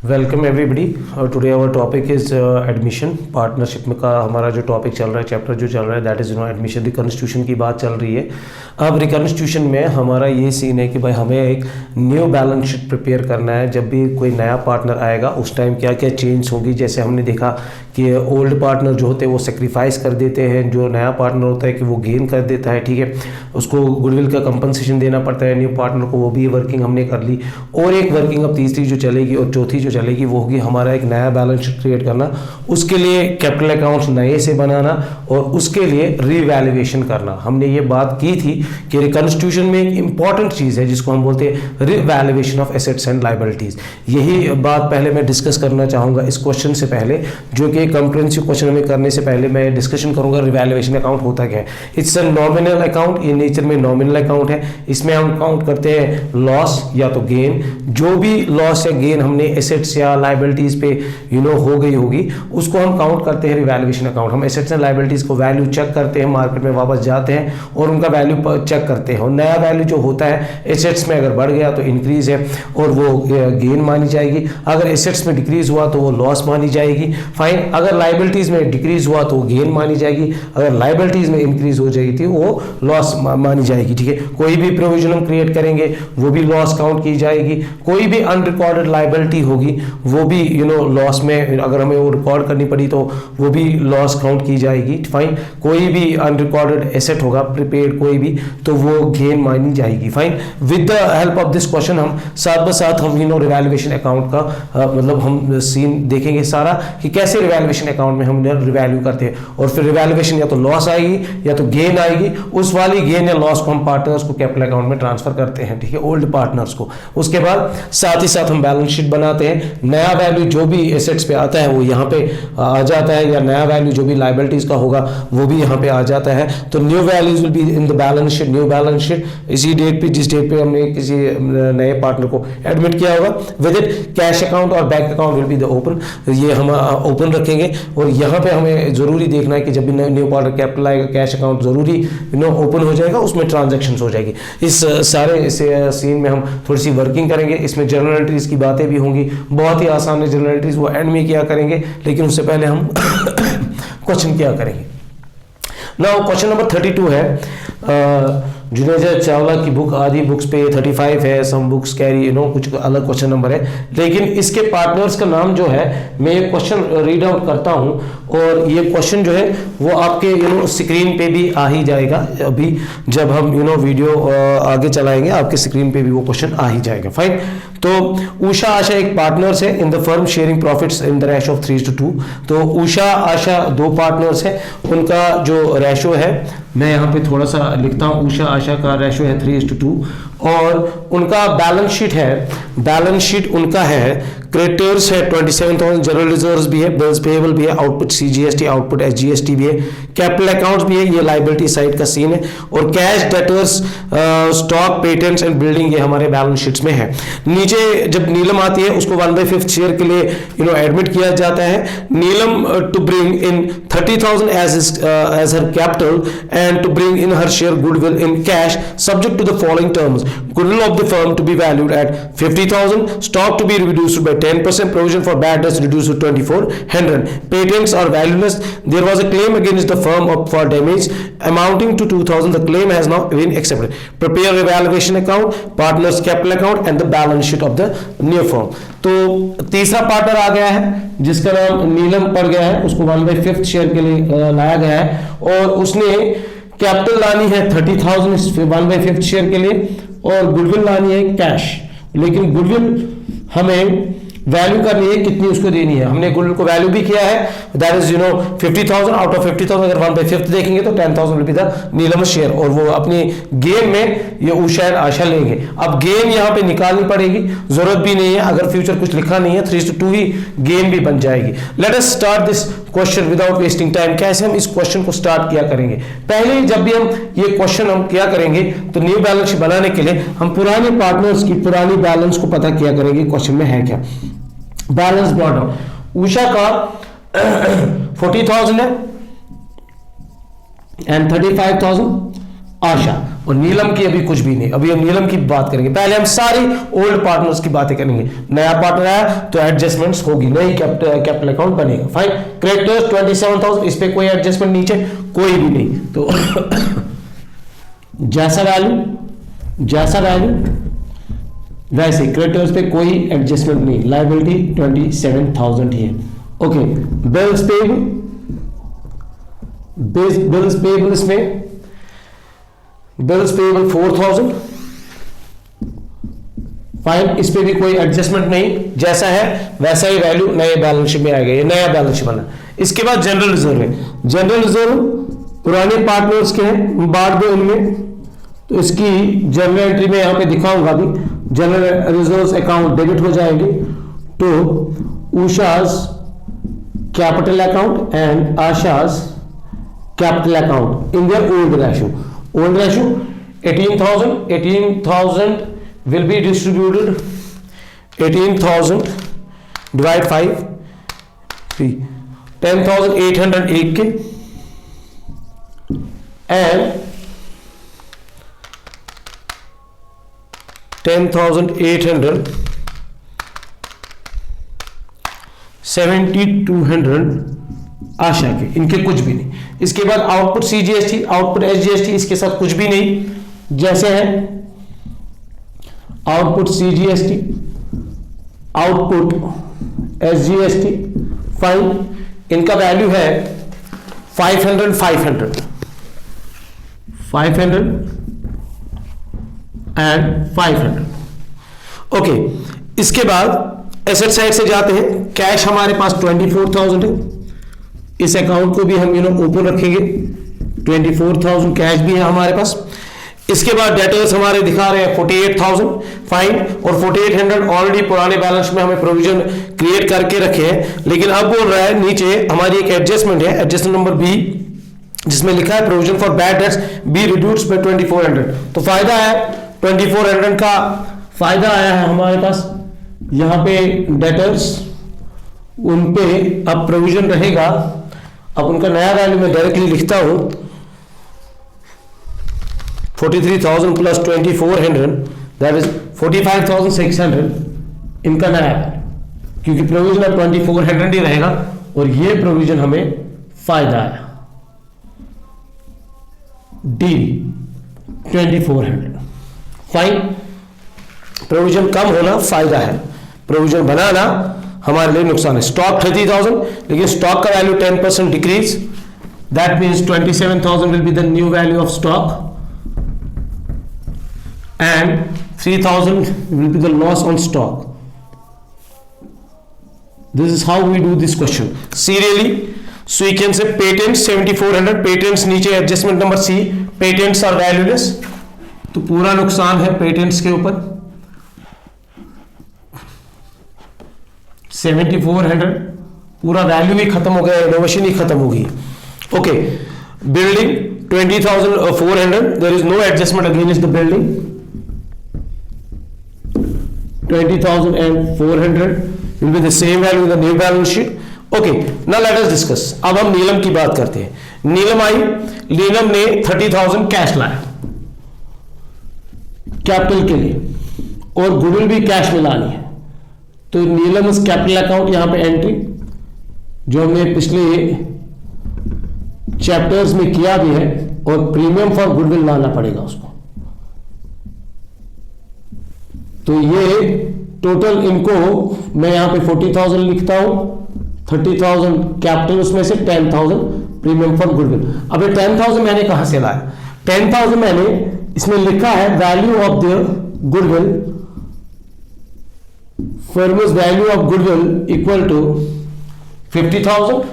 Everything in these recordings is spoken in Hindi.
Welcome everybody. Today our topic is admission partnership में का हमारा जो टॉपिक चल रहा है, चैप्टर जो चल रहा है, दैट इज एडमिशन। रिकॉन्स्टिट्यूशन की बात चल रही है। अब रिकॉन्स्टिट्यूशन में हमारा ये सीन है कि भाई हमें एक न्यू बैलेंस शीट प्रिपेयर करना है। जब भी कोई नया पार्टनर आएगा उस टाइम क्या क्या चेंज होगी। जैसे हमने देखा कि ओल्ड पार्टनर जो होते हैं वो सेक्रीफाइस कर देते हैं, जो नया पार्टनर होता है कि वो गेन कर देता है, ठीक है। उसको गुडविल का कंपनसेशन देना पड़ता है न्यू पार्टनर को, वो भी वर्किंग हमने कर ली। और एक वर्किंग अब तीसरी जो चलेगी और चौथी जो चलेगी वो होगी हमारा एक नया बैलेंस शीट क्रिएट करना, उसके लिए कैपिटल अकाउंट्स नए से बनाना और उसके लिए रीवैल्यूएशन करना। हमने ये बात की थी कि रिकॉन्स्टिट्यूशन में एक इंपॉर्टेंट चीज़ है जिसको हम बोलते हैं revaluation of assets and liabilities. यही बात पहले मैं डिस्कस करना चाहूँगा इस क्वेश्चन से पहले, जो कि कॉम्प्रिहेंसिव क्वेश्चन हमें करने से पहले मैं डिस्कशन करूँगा रिवैल्यूएशन अकाउंट होता क्या है। इट्स अ नॉमिनल अकाउंट, ये नेचर में नॉमिनल अकाउंट है। इसमें हम काउंट करते हैं लॉस या तो गेन। जो भी लॉस या गेन हमने एसेट्स या लायबिलिटीज पे हो गई होगी उसको हम काउंट करते हैं रिवैल्यूएशन अकाउंट। हम एसेट्स एंड लायबिलिटीज को वैल्यू चेक करते हैं, मार्केट में वापस जाते हैं और उनका वैल्यू चेक करते हैं। और नया वैल्यू जो होता है एसेट्स में अगर बढ़ गया तो इंक्रीज है और वो गेन मानी जाएगी। अगर एसेट्स में डिक्रीज हुआ तो वो लॉस मानी जाएगी। फाइन। अगर लायबिलिटीज में डिक्रीज हुआ तो वो गेन मानी जाएगी। अगर लायबिलिटीज में इंक्रीज हो जाएगी तो वो लॉस मानी जाएगी, ठीक है। कोई भी प्रोविजन हम क्रिएट करेंगे वो भी लॉस काउंट की जाएगी। कोई भी अनरिकॉर्डेड लायबिलिटी होगी वो भी लॉस में, अगर हमें वो रिकॉर्ड करनी पड़ी तो वो भी लॉस काउंट की जाएगी। फाइन। कोई भी अनरिकॉर्डेड एसेट होगा प्रीपेड कोई भी, तो वो गेन मानी जाएगी। Fine. With the help of this question हम साथ ब साथ हम रिवैल्यूएशन अकाउंट का मतलब हम सीन देखेंगे सारा कि कैसे रिवैल्यूएशन अकाउंट में हम रिवैल्यू करते हैं। और फिर रिवैल्यूएशन या तो लॉस आएगी या तो गेन आएगी, उस वाली गेन या लॉस को हम पार्टनर्स को कैपिटल अकाउंट में ट्रांसफर करते हैं, ठीक है, ओल्ड पार्टनर्स को। उसके बाद साथ ही साथ हम बैलेंस शीट बनाते हैं। नया वैल्यू जो भी एसेट्स पे आता है वो यहाँ पे आ जाता है, या नया वैल्यू जो भी लायबिलिटीज का होगा वो भी यहाँ पे आ जाता है। तो new values will be in the balance sheet. New balance sheet इसी डेट पे, जिस डेट पे हमने किसी नए पार्टनर को एडमिट किया होगा। विद इट कैश अकाउंट और bank account will be the open, ये हम ओपन रखेंगे। और यहाँ पे हमें जरूरी देखना है कि जब भी न्यू पार्टनर कैपिटल आएगा कैश अकाउंट जरूरी ओपन हो जाएगा, उसमें ट्रांजेक्शन हो जाएगी। इस सारे सीन में हम थोड़ी सी वर्किंग करेंगे। इसमें जर्नल एंट्रीज की बातें भी होंगी, बहुत ही आसान है जर्नल एंट्रीज, वो एंड में किया करेंगे। लेकिन उससे पहले हम क्वेश्चन क्या करेंगे। नाउ क्वेश्चन नंबर 32 है। जुनेजा चावला की बुक आदि बुक्स पे 35 है, सम बुक्स कैरी कुछ अलग क्वेश्चन नंबर है। लेकिन इसके पार्टनर्स का नाम जो है, मैं ये क्वेश्चन रीड आउट करता हूं और ये क्वेश्चन जो है वो आपके स्क्रीन पे भी आ ही जाएगा। अभी जब हम वीडियो आगे चलाएंगे आपके स्क्रीन पे भी वो क्वेश्चन आ ही जाएगा। फाइन। तो उषा आशा एक पार्टनर्स है in the firm sharing profits in the ratio of 3:2। तो उषा आशा दो पार्टनर्स है, उनका जो रेशो है मैं यहाँ पे थोड़ा सा लिखता हूँ। उषा आशा का रेशो है 3:2 और उनका बैलेंस शीट है, बैलेंस शीट उनका है क्रेडिटर्स है 27,000, जनरल रिजर्व्स भी है, बिल्स पेएबल भी है, आउटपुट सीजीएसटी, आउटपुट एसजीएसटी भी है, कैपिटल अकाउंट्स भी है, ये लायबिलिटी साइड का सीन है। और cash debtors, stock, patents and building ये हमारे बैलेंस शीट्स में है। नीचे जब नीलम आती है उसको 1/5 शेयर के लिए एडमिट किया जाता है। Neelam to bring in 30,000 as her capital and to bring in her share goodwill in cash subject to the following terms: goodwill of the firm to be valued at 50,000, stock to be reduced by 10%, provision for bad debts reduced to 2,400, patents are valueless. There was a claim against the firm for damage amounting to 2,000. The claim has now been accepted. Prepare revaluation account, partners capital account and the balance sheet of the new firm. तो तीसरा पार्टनर आ गया है जिसका नाम नीलम पड़ गया है, उसको 1/5 शेयर के लिए लाया गया है और उसने कैपिटल लानी है 30,000 1/5 शेयर के लिए और गुडविल लानी है कैश। लेकिन गुडविल हमें वैल्यू करनी है, कितनी उसको देनी है। हमने गुडविल को वैल्यू भी किया है, दैट इज 50,000 आउट ऑफ 50,000 अगर 1/5 देखेंगे तो 10,000 रुपये था नीलम शेयर और वो अपनी गेन में ये उषा आशा लेंगे। अब गेन यहाँ पे निकालनी पड़ेगी, जरूरत भी नहीं है, अगर फ्यूचर कुछ लिखा नहीं है 3:2 ही गेन भी बन जाएगी। Let us start this question without wasting time. कैसे हम इस क्वेश्चन को स्टार्ट किया करेंगे। पहले जब भी हम ये क्वेश्चन हम क्या करेंगे तो न्यू बैलेंस शीट बनाने के लिए हम पुराने पार्टनर्स की पुरानी बैलेंस को पता किया करेंगे क्वेश्चन में है क्या। बैलेंस ब्रॉट डाउन, उषा का 40,000 है एंड 35,000 आशा, और नीलम की अभी कुछ भी नहीं, अभी हम नीलम की बात करेंगे। पहले हम सारी ओल्ड पार्टनर्स की बातें करेंगे। नया पार्टनर आया तो एडजस्टमेंट्स होगी, नई कैपिटल अकाउंट बनेगा। फाइन, क्रेडिटर्स 27,000, इस पे कोई एडजस्टमेंट नीचे कोई भी नहीं, तो जैसा वैल्यू वैसे क्रेडिटर्स पे कोई एडजस्टमेंट नहीं, लायबिलिटी 27,000 ही है। ओके, बिल्स पेबल इसमें बिल्स पेबल 4,000। फाइन, इस पे भी कोई एडजस्टमेंट नहीं, जैसा है वैसा ही वैल्यू नए बैलेंस शीट में आएगा, ये नया बैलेंस शीट बना। इसके बाद जनरल रिजर्व है। जनरल रिजर्व पुराने पार्टनर्स के हैं, बांट दो इनमें, तो इसकी जनरल एंट्री में यहां पे दिखाऊंगा भी। जनरल रिजर्व्स अकाउंट डेबिट हो जाएंगे तो Usha's capital account and Asha's capital account in their old ratio 18,000 will be distributed 18,000 divide 5 10,801 के and 10,800 आशा के, इनके कुछ भी नहीं। इसके बाद आउटपुट सीजीएसटी, आउटपुट एसजीएसटी, इसके साथ कुछ भी नहीं, जैसे है output CGST, output SGST. Fine, इनका वैल्यू है 500 एंड 500। ओके, इसके बाद एसेट साइड से जाते हैं। कैश हमारे पास 24,000 है, इस अकाउंट को भी हम ओपन रखेंगे। 24,000 कैश भी है हमारे पास। इसके बाद डेटर्स हमारे दिखा रहे हैं 48,000। फाइन, और 4,800 ऑलरेडी पुराने बैलेंस में हमें प्रोविजन क्रिएट करके रखे हैं, लेकिन अब बोल रहा है नीचे हमारी एक एडजस्टमेंट है, एडजस्टमेंट नंबर बी, जिसमें लिखा है provision for bad debts be reduced by 2,400। तो फायदा है 2,400 का फायदा आया है हमारे पास। यहां पे डेटर्स, उन पे अब प्रोविजन रहेगा। अब उनका नया वैल्यू मैं डायरेक्टली लिखता हूं, 43,000 प्लस 2,400 दैट इज 45,600 इनका नया वैल्यू, क्योंकि प्रोविजन अब 2,400 ही रहेगा और ये प्रोविजन हमें फायदा आया। डी 2,400। फाइन, प्रोविजन कम होना फायदा है, प्रोविजन बनाना हमारे लिए नुकसान है। स्टॉक 30,000, लेकिन स्टॉक का value 10% decrease, that means 27,000 will be the new value of stock and 3,000 will be the loss on stock. This is how we do this question serially. So you can say patents 7,400, patents नीचे adjustment number C, patents are valueless, तो पूरा नुकसान है patents के ऊपर। 7,400 पूरा वैल्यू ही खत्म हो गया, इनोवेशन ही खत्म हो गई। Okay, building 20,400, there is no adjustment against the building। 20,400 will be the same value in the new balance sheet. Okay, now let us discuss. अब हम नीलम की बात करते हैं। नीलम आई, नीलम ने 30,000 कैश लाया कैपिटल के लिए, और गुडविल भी कैश में लानी है, तो नीलम इस कैपिटल अकाउंट यहां पे एंट्री, जो हमने पिछले चैप्टर्स में किया भी है, और प्रीमियम फॉर गुडविल लाना पड़ेगा उसको। तो ये टोटल इनको मैं यहां पे 40,000 लिखता हूं, 30,000 कैपिटल, उसमें से 10,000 प्रीमियम फॉर गुडविल। अब ये 10,000 मैंने कहां से लाया? 10,000 मैंने इसमें लिखा है value of the goodwill, firm's value of goodwill equal to 50,000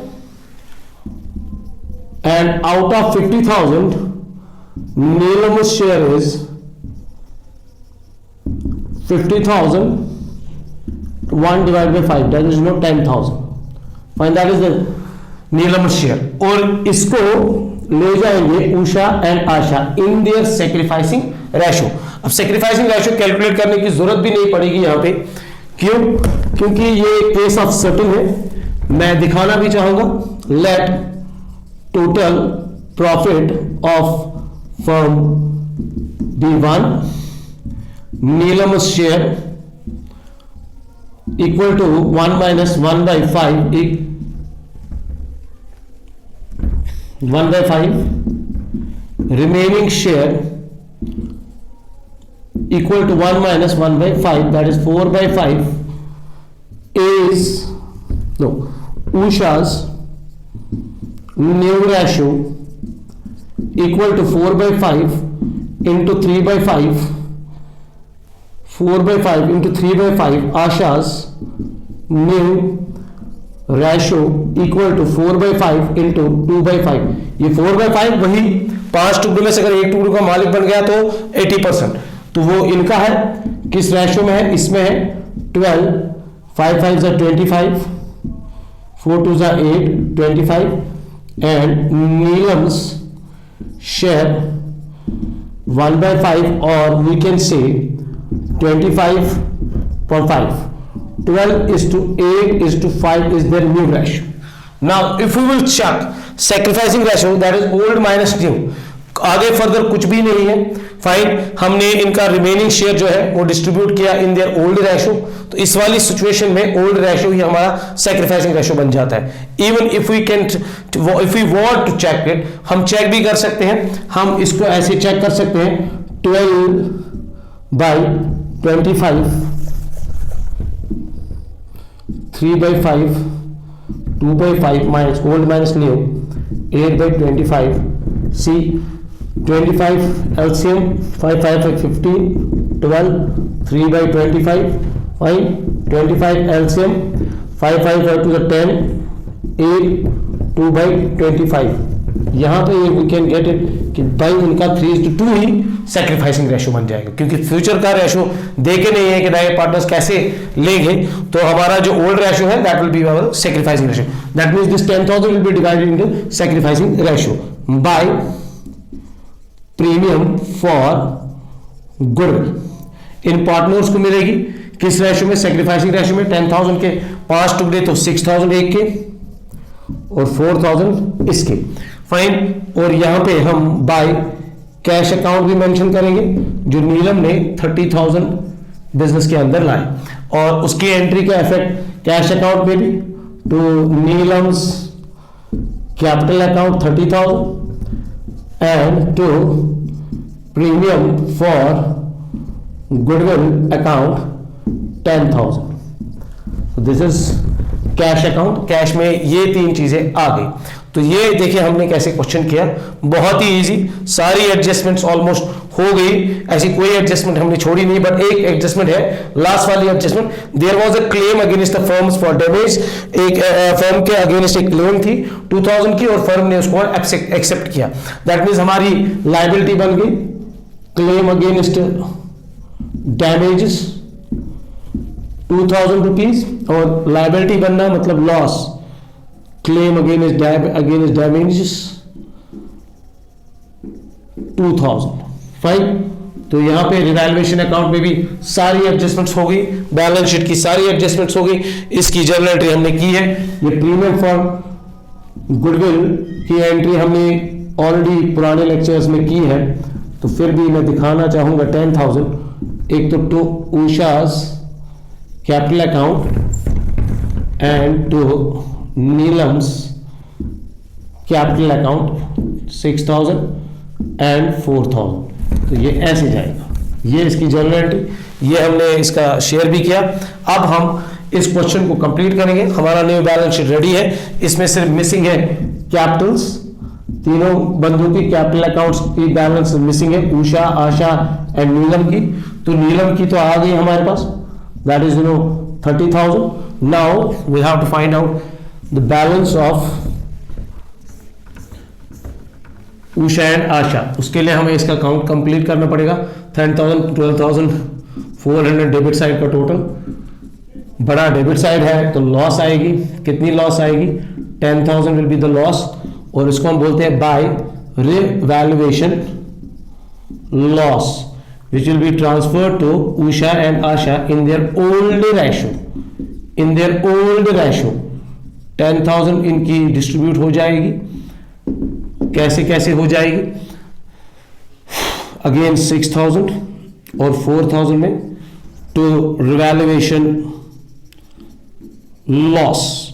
and out of 50,000 Neelam's share is 50,000 1 divided by 5, that is not 10,000. Fine, that is the Neelam's share, और इसको ले जाएंगे Usha and Asha in their sacrificing ratio. अब सैक्रिफाइसिंग रेशो कैलकुलेट करने की जरूरत भी नहीं पड़ेगी यहां पे, क्यों? क्योंकि ये केस ऑफ सर्टेन है। मैं दिखाना भी चाहूंगा, let total profit of firm B1, Neelam's share equal to 1 minus 1 by 5 1 by 5, remaining share equal to 1 minus 1 by 5, that is 4 by 5 is Usha's new ratio equal to 4 by 5 into 3 by 5, 4 by 5 into 3 by 5, Asha's new ratio equal to 4 by 5 into 2 by 5. ये 4 by 5 वही 5 टुकड़ों में से अगर एक टुकड़े का मालिक बन गया तो 80%, तो वो इनका है, किस रेशियो में है, इसमें है 12, 5 5 are 25, 4 2 are 8, 25, and Neelam's share 1 by 5, or we can say 25.5. 12 is to 8 is to 5 is their new ratio. Now if we will check sacrificing ratio, that is old minus new, आगे फर्दर कुछ भी नहीं है, फाइन, हमने इनका रिमेनिंग शेयर जो है वो डिस्ट्रीब्यूट किया इन देयर ओल्ड रेशियो, तो इस वाली सिचुएशन में ओल्ड रेशियो ही हमारा सैक्रिफाइसिंग रेशियो बन जाता है. Even if we can, if we want to check it, हम चेक भी कर सकते हैं, हम इसको ऐसे चेक कर सकते हैं 12 by 25, 3 by 5, 2 by 5 minus old minus new, 8 by 25. See, 25 LCM, 5 5 by 15, 12, 3 by 25, fine, 25 LCM, 5 5 to the 10, 8, 2 by 25. यहाँ पे we can get it कि भाई इनका 3:2 ही सैक्रिफाइसिंग रेशियो बन जाएगा, क्योंकि फ्यूचर का रेशियो देके नहीं है कि डायरेक्ट पार्टनर्स कैसे लेंगे, तो हमारा जो ओल्ड रेशियो है that will be our sacrificing ratio. That means this 10,000 will be divided into sacrificing ratio by premium for goodwill. इन पार्टनर्स को मिलेगी किस रेशियो में, सैक्रिफाइसिंग रेशियो में. 10,000 के 5 टुकड़े तो 6,000 एक के और 4,000 इसके, फाइन. और यहां पे हम बाय कैश अकाउंट भी मेंशन करेंगे जो नीलम ने 30,000 बिजनेस के अंदर लाए, और उसकी एंट्री का इफेक्ट कैश अकाउंट में भी to Neelam's capital account 30,000 and to premium for goodwill account 10,000. So this is cash account. Cash में ये 3 चीजें आ गई. तो ये देखिए हमने कैसे क्वेश्चन किया, बहुत ही इजी, सारी एडजस्टमेंट्स ऑलमोस्ट हो गई, ऐसी कोई एडजस्टमेंट हमने छोड़ी नहीं, बट एक एडजस्टमेंट है, लास्ट वाली adjustment. There was a claim against the firms for damage. एक फर्म के अगेंस्ट एक क्लेम थी 2000 की, और फर्म ने उसको एक्सेप्ट किया. दैट मीन्स हमारी लायबिलिटी बन गई क्लेम अगेंस्ट डैमेजेस 2000 रुपीज, और लायबिलिटी बनना मतलब loss, claim against damages 2000, fine. तो यहां पे रिवैल्यूएशन अकाउंट में भी सारी एडजस्टमेंट्स हो गई, बैलेंस शीट की सारी एडजस्टमेंट्स हो गई, इसकी जर्नल एंट्री हमने की है. ये प्रीमियम फॉर गुडविल की एंट्री हमने ऑलरेडी पुराने लेक्चर्स में की है, तो फिर भी मैं दिखाना चाहूंगा 10,000. एक तो Usha's capital account and to Neelam's capital account 6,000 and 4,000. तो ये ऐसे जाएगा, ये इसकी जर्नल एंट्री, ये हमने इसका शेयर भी किया. अब हम इस क्वेश्चन को कंप्लीट करेंगे. हमारा न्यू बैलेंस शीट रेडी है, इसमें सिर्फ मिसिंग है कैपिटल्स, तीनों बंधुओं की कैपिटल अकाउंट्स की बैलेंस मिसिंग है, उषा, आशा एंड नीलम की. तो नीलम की तो आ गई हमारे पास, that is 30,000. Now we have to find out the balance of Usha and Asha. उसके लिए हमें इसका काउंट कंप्लीट करना पड़ेगा. 10,000, 12,400 डेबिट साइड का टोटल, बड़ा डेबिट साइड है तो लॉस आएगी. कितनी लॉस आएगी? 10,000 विल बी द लॉस, और इसको हम बोलते हैं by revaluation loss which will be transferred to Usha and Asha in their old ratio. In their old ratio 10,000 इनकी डिस्ट्रीब्यूट हो जाएगी. कैसे कैसे हो जाएगी? अगेन 6,000 और 4,000 में टू रिवैल्यूएशन लॉस।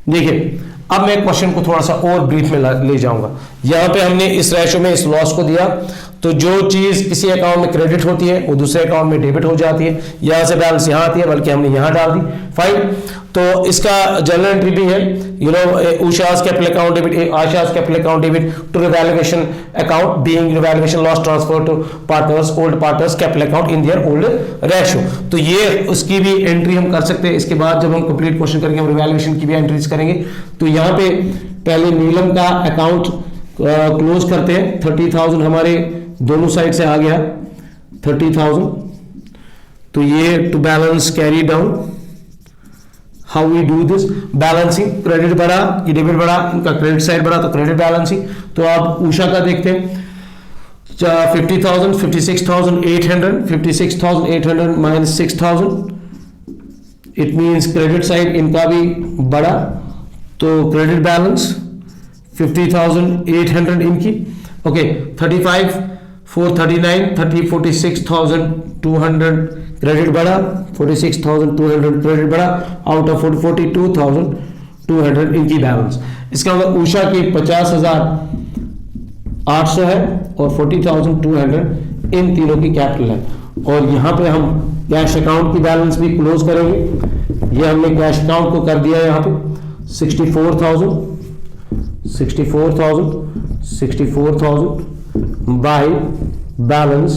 देखिए अब मैं क्वेश्चन को थोड़ा सा और ब्रीफ में ले जाऊंगा। यहां पे हमने इस रेशो में इस लॉस को दिया, तो जो चीज किसी अकाउंट में क्रेडिट होती है वो दूसरे अकाउंट में डेबिट हो जाती है। यहां से बैलेंस यहां आती है, बल्कि हमने यहां डाल दी। फाइन, तो इसका जर्नल एंट्री भी है, you know, Usha's capital account debit, Asha's capital account debit to revaluation account being revaluation loss transfer to partners old partners capital account in their old ratio. तो ये उसकी भी एंट्री हम कर सकते हैं। इसके बाद जब हम कंप्लीट क्वेश्चन करेंगे हम रिवैल्यूएशन की भी एंट्रीज करेंगे। तो यहाँ पे पहले नीलम का अकाउंट क्लोज करते हैं। 30,000 हमारे दोनों साइड से आ गया 30,000। तो ये to balance carry down, how we do this balancing, credit बढ़ा ये डेबिट बढ़ा, इनका क्रेडिट साइड बढ़ा तो क्रेडिट बैलेंसिंग। तो आप उषा का देखते हैं 50,000 56,800 56,800 minus 6,000, it means credit side इनका भी बढ़ा, तो क्रेडिट बैलेंस 50,800 इनकी। ओके 35 439 30 46,200 क्रेडिट बढ़ा, 46,200 क्रेडिट बढ़ा, आउट ऑफ 42,200 इनकी बैलेंस। इसका मतलब उषा की 50,800 है और 40,200 इन तीनों की कैपिटल है। और यहां पे हम कैश अकाउंट की बैलेंस भी क्लोज करेंगे। ये हमने कैश अकाउंट को कर दिया यहाँ पे 64,000 बाय बैलेंस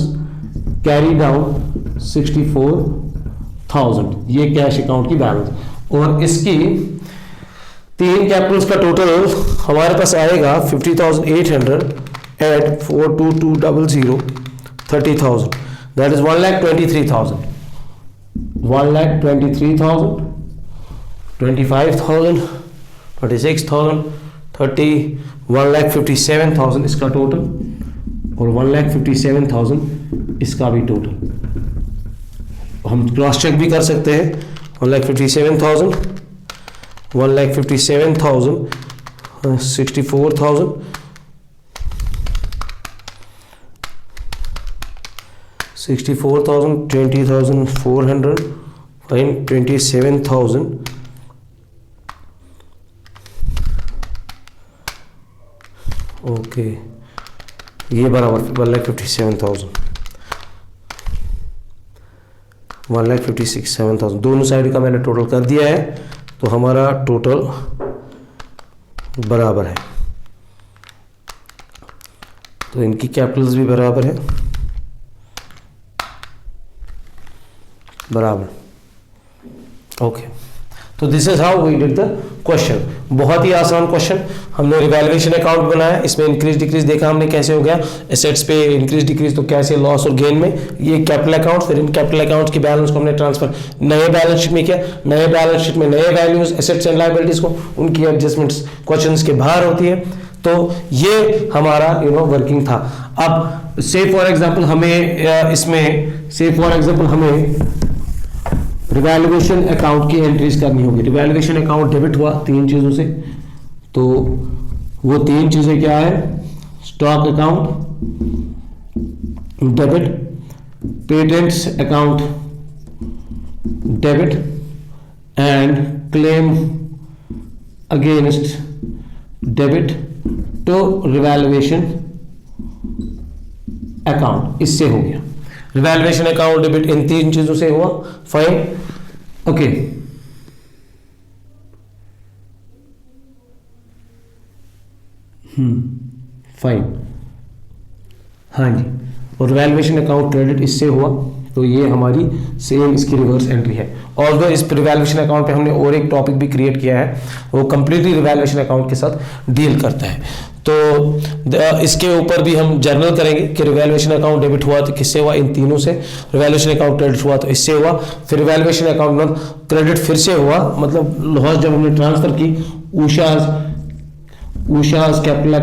कैरी डाउन 64,000, ये कैश अकाउंट की बैलेंस। और इसकी तीन कैपिटल्स का टोटल हमारे पास आएगा 50,800 एट 42200 30,000, दैट इज 1,23,000 1,23,000 25,000 26,000 30 1,57,000 इसका टोटल, और 1,57,000 इसका भी टोटल। हम क्रॉस चेक भी कर सकते हैं। 1,57,000 1,57,000 64,000 64,000 20,400 फाइन 27,000 ओके ये बराबर 1,57,000 1,56,000 दोनों साइड का मैंने टोटल कर दिया है, तो हमारा टोटल बराबर है। तो इनकी कैपिटल्स भी बराबर है, बराबर। ओके, तो this is how we did the question. बहुत ही आसान क्वेश्चन। हमने रिवैल्यूएशन अकाउंट बनाया, इसमें इंक्रीज डिक्रीज देखा हमने कैसे हो गया, एसेट्स पे इंक्रीज डिक्रीज तो कैसे लॉस और गेन में, ये कैपिटल अकाउंट, फिर इन कैपिटल अकाउंट की बैलेंस को हमने ट्रांसफर नए बैलेंस शीट में किया। नए बैलेंस शीट में नए वैल्यूज एसेट्स एंड लायबिलिटीज को उनकी एडजस्टमेंट्स क्वेश्चंस के बाहर होती है। तो ये हमारा वर्किंग था। अब से फॉर एग्जांपल हमें इसमें से फॉर एग्जांपल हमें रिवैल्यूएशन अकाउंट की एंट्रीज करनी होगी। रिवैल्यूएशन अकाउंट डेबिट हुआ तीन चीजों से, तो वो तीन चीजें क्या है, stock account debit, patents account debit and claim against debit to revaluation account. इससे हो गया रिवैल्यूएशन अकाउंट डेबिट, इन तीन चीजों से हुआ। Fine, okay. फाइन, हाँ जी। और रिवैल्यूएशन अकाउंट क्रेडिट इससे हुआ, तो ये हमारी सेम इसकी रिवर्स एंट्री है। और इस रिवैल्यूएशन अकाउंट पे हमने और एक टॉपिक भी क्रिएट किया है, वो कंप्लीटली रिवैल्यूएशन अकाउंट के साथ डील करता है। तो इसके ऊपर भी हम जर्नल करेंगे कि रिवैल्यूएशन अकाउंट डेबिट हुआ तो किससे हुआ, इन तीनों से। रिवैल्यूएशन अकाउंट क्रेडिट हुआ तो इससे हुआ, फिर रिवैल्यूएशन अकाउंट क्रेडिट फिर से हुआ, मतलब लॉस जब हमने ट्रांसफर की Usha's capital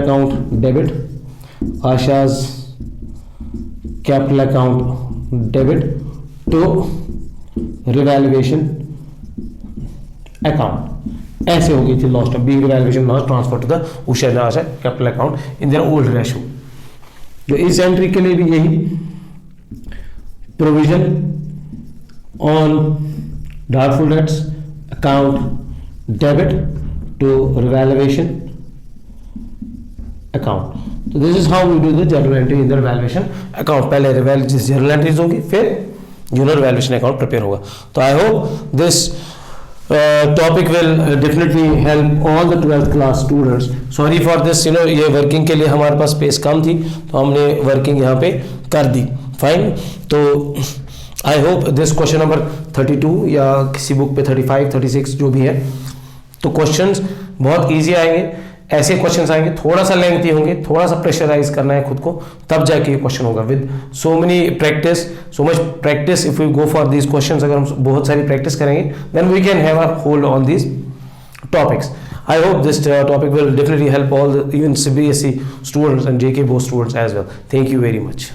account debit, Asha's capital account debit to revaluation account ऐसे हो गई थी last time, being revaluation was transfer to the Usha Raja capital account in their old ratio. तो इस एंट्री के लिए भी यही provision on doubtful debts account debit to revaluation account. तो this is how we do the journal entry in the revaluation account. पहले जर्नल एंट्रीज होगी, फिर रिवैल्यूएशन अकाउंट प्रिपेयर होगा। तो I hope this topic will definitely help all the 12th class students. Sorry for this, ये वर्किंग के लिए हमारे पास स्पेस कम थी तो हमने वर्किंग यहाँ पे कर दी। फाइन, तो I hope this question number 32 या किसी बुक पे 35, 36 जो भी है, तो क्वेश्चंस बहुत इजी आएंगे। ऐसे क्वेश्चंस आएंगे, थोड़ा सा लेंथी होंगे, थोड़ा सा प्रेशराइज करना है खुद को, तब जाके ये क्वेश्चन होगा। With so much practice if we go for these questions, अगर हम बहुत सारी प्रैक्टिस करेंगे then we can have a hold on these topics. I hope this topic will definitely help all the even CBSE students and JK board students as well. Thank you very much.